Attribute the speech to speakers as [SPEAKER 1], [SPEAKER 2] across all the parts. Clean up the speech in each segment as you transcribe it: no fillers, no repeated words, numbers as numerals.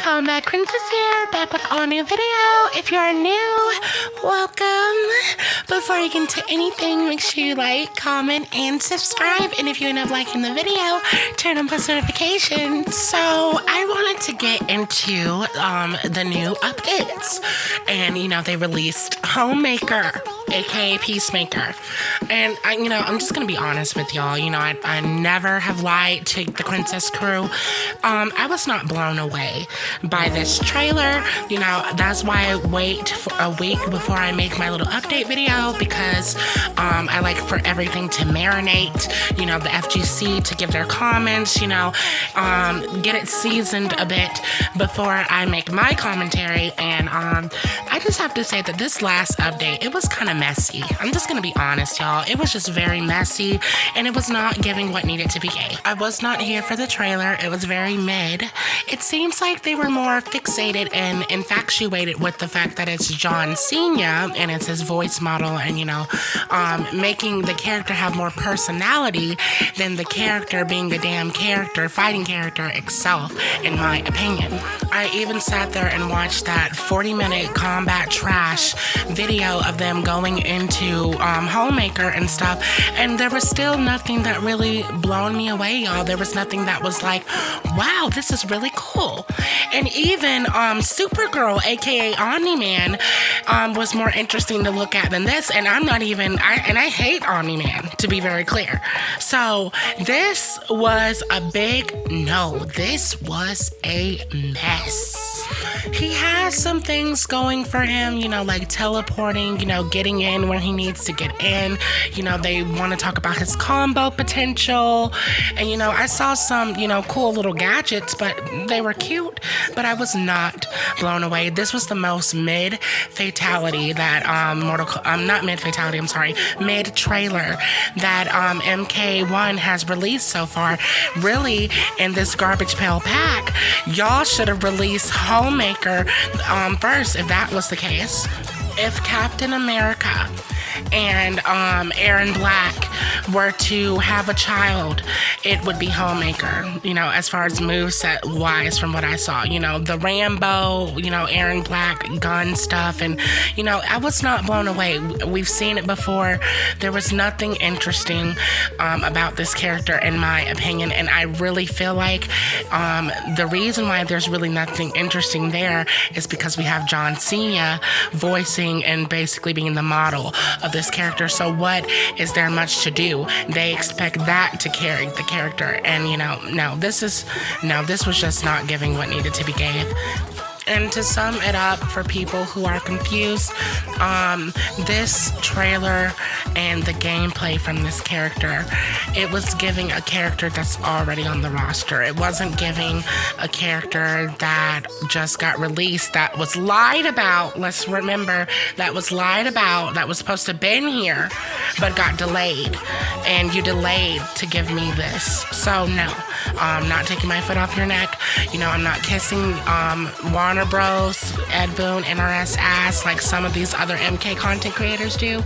[SPEAKER 1] Homelander Princess here, back with all new video. If you're new, welcome. Before you get into anything, make sure you like, comment, and subscribe. And if you end up liking the video, turn on post notifications. So I wanted to get into the new updates. And they released Homemaker, aka Peacemaker. And I'm just gonna be honest with y'all. I never have lied to the Princess crew. I was not blown away by this trailer. That's why I wait for a week before I make my little update video, because I like for everything to marinate, the FGC to give their comments, get it seasoned a bit before I make my commentary. And I just have to say that this last update, it was kind of messy. I'm just gonna be honest, y'all. It was just very messy, and it was not giving what needed to be gave. I was not here for the trailer. It was very mid. It seems like they were more fixated and infatuated with the fact that it's John Cena and it's his voice model, and making the character have more personality than the character being the damn character, fighting character itself, in my opinion. I even sat there and watched that 40-minute combat trash video of them going into Homemaker and stuff, and there was still nothing that really blown me away, y'all. There was nothing that was like, wow, this is really cool. And even Supergirl, aka Omni-Man, was more interesting to look at than this. And I hate Omni-Man, to be very clear. So this was a big no. This was a mess. He has some things going for him, like teleporting, getting in when he needs to get in. They want to talk about his combo potential. And, I saw some, cool little gadgets, but they were cute. But I was not blown away. This was the most mid-fatality that, mid-trailer that MK1 has released so far. Really, in this garbage pail pack, y'all should have released Homemaker first, if that was the case. If Captain America and Aaron Black were to have a child, it would be Homemaker, as far as moveset wise from what I saw. The Rambo, Aaron Black gun stuff, and I was not blown away. We've seen it before. There was nothing interesting about this character, in my opinion, and I really feel like the reason why there's really nothing interesting there is because we have John Cena voicing and basically being the model of this character. So what is there much to do? They expect that to carry the character, and this was just not giving what needed to be gave. And to sum it up for people who are confused, this trailer and the gameplay from this character, it was giving a character that's already on the roster. It wasn't giving a character that just got released, that was lied about. Let's remember, that was lied about, that was supposed to have been here, but got delayed. And you delayed to give me this. So no, I'm not taking my foot off your neck. I'm not kissing Warner Bros, Ed Boon, NRS ass like some of these other MK content creators do.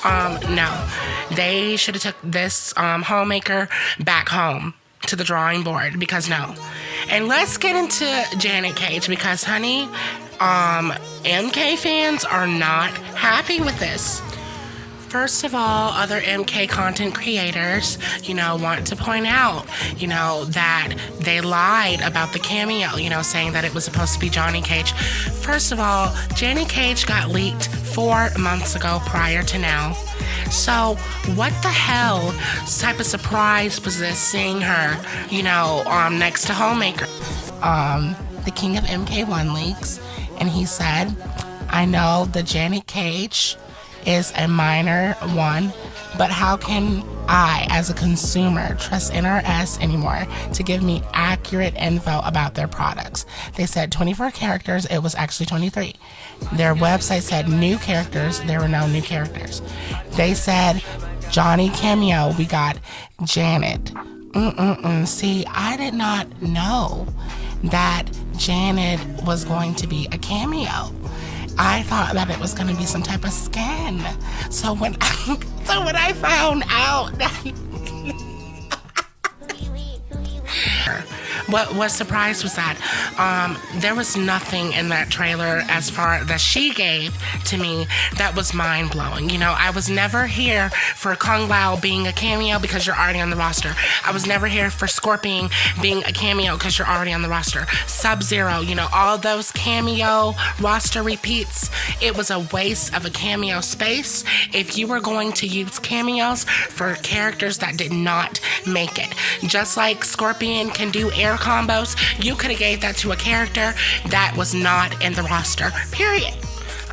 [SPEAKER 1] No, they should have took this Homemaker back home to the drawing board, because no. And let's get into Janet Cage, because honey, MK fans are not happy with this. First of all, other MK content creators, want to point out, that they lied about the cameo, saying that it was supposed to be Johnny Cage. First of all, Johnny Cage got leaked 4 months ago prior to now. So what the hell type of surprise was this, seeing her, next to Homemaker? The king of MK1 leaks, and he said, I know the Janet Cage is a minor one, but how can I, as a consumer, trust NRS anymore to give me accurate info about their products? They said 24 characters, it was actually 23. Their website said new characters, there were no new characters. They said Johnny Kameo, we got Janet. See, I did not know that Janet was going to be a cameo. I thought that it was going to be some type of skin. So when I found out that What surprised was that there was nothing in that trailer as far that she gave to me that was mind blowing. You know, I was never here for Kung Lao being a cameo because you're already on the roster. I was never here for Scorpion being a cameo because you're already on the roster. Sub-Zero, you know, all those cameo roster repeats. It was a waste of a cameo space if you were going to use cameos for characters that did not make it. Just like Scorpion can do air combos, you could have gave that to a character that was not in the roster, period.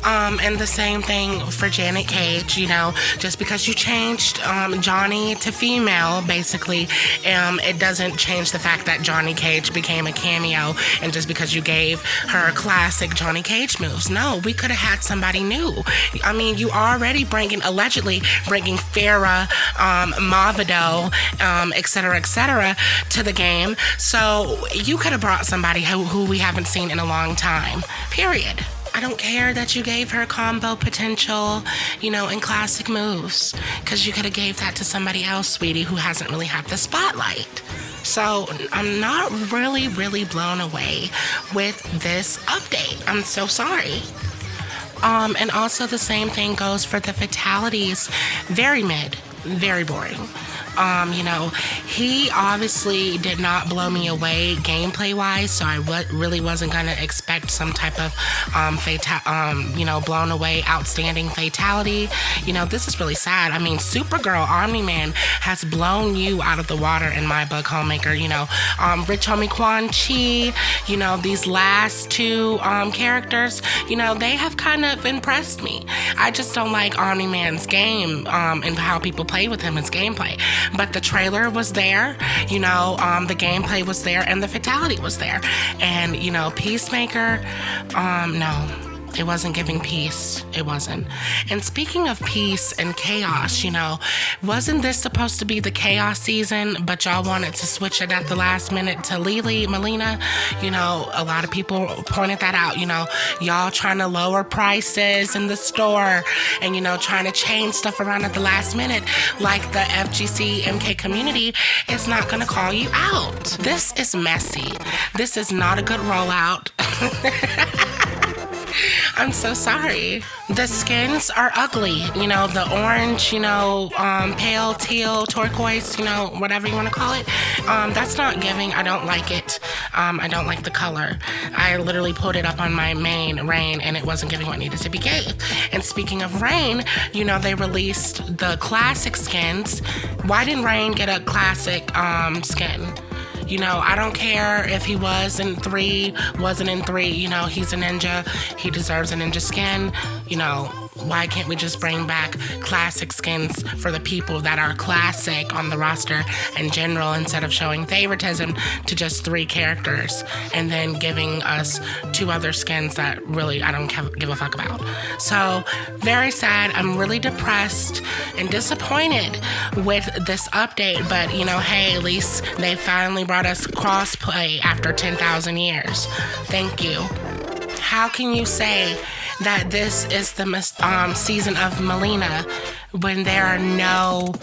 [SPEAKER 1] And the same thing for Janet Cage, you know, just because you changed Johnny to female, basically, it doesn't change the fact that Johnny Cage became a cameo, and just because you gave her classic Johnny Cage moves. No, we could have had somebody new. I mean, you already allegedly bringing Farrah, Mavido, etc., to the game, so you could have brought somebody who we haven't seen in a long time, period. I don't care that you gave her combo potential, you know, in classic moves, because you could have gave that to somebody else, sweetie, who hasn't really had the spotlight. So I'm not really blown away with this update. I'm so sorry. And also the same thing goes for the fatalities. Very mid, very boring. You know, he obviously did not blow me away gameplay-wise, so I really wasn't gonna expect some type of you know, blown away, outstanding fatality. You know, this is really sad. I mean, Supergirl, Omni-Man has blown you out of the water in my book, Homemaker. You know, Rich Homie Quan Chi, you know, these last two characters, you know, they have kind of impressed me. I just don't like Omni-Man's game and how people play with him, his gameplay. But the trailer was there, you know, the gameplay was there, and the fatality was there. And, you know, Peacemaker, no. It wasn't giving peace. It wasn't. And speaking of peace and chaos, you know, wasn't this supposed to be the chaos season, but y'all wanted to switch it at the last minute to Melina? You know, a lot of people pointed that out, you know, y'all trying to lower prices in the store and, you know, trying to change stuff around at the last minute, like the FGC MK community is not going to call you out. This is messy. This is not a good rollout. I'm so sorry. The skins are ugly. You know, the orange, you know, pale teal, turquoise, you know, whatever you want to call it. That's not giving. I don't like it. I don't like the color. I literally put it up on my main Rain, and it wasn't giving what needed to be gave. And speaking of Rain, you know, they released the classic skins. Why didn't Rain get a classic skin? You know, I don't care if he wasn't in 3, you know, he's a ninja, he deserves a ninja skin, you know. Why can't we just bring back classic skins for the people that are classic on the roster in general, instead of showing favoritism to just 3 characters and then giving us 2 other skins that really I don't give a fuck about. So, very sad. I'm really depressed and disappointed with this update, but you know, hey, at least they finally brought us crossplay after 10,000 years. Thank you. How can you say that this is the season of Melina when there are no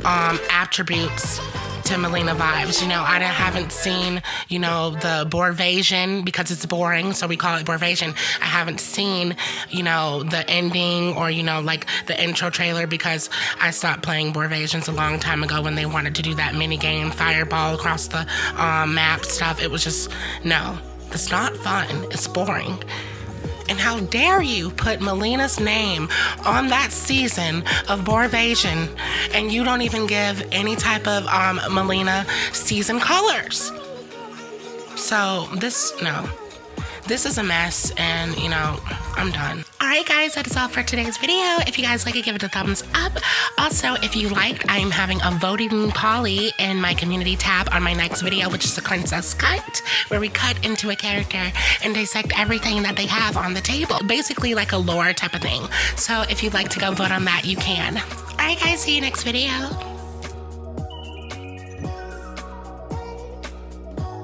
[SPEAKER 1] attributes to Melina vibes? You know, I haven't seen, you know, the Borvasion because it's boring, so we call it Borvasion. I haven't seen, you know, the ending or, you know, like the intro trailer because I stopped playing Borvasions a long time ago when they wanted to do that mini game fireball across the map stuff. It was just, no, it's not fun. It's boring. And how dare you put Melina's name on that season of Borvasion and you don't even give any type of Melina season colors. So this is a mess, and you know, I'm done. Alright guys, that is all for today's video. If you guys like it, give it a thumbs up. Also, if you liked, I'm having a voting poly in my community tab on my next video, which is the Princess Cut, where we cut into a character and dissect everything that they have on the table. Basically like a lore type of thing. So if you'd like to go vote on that, you can. Alright guys, see you next video.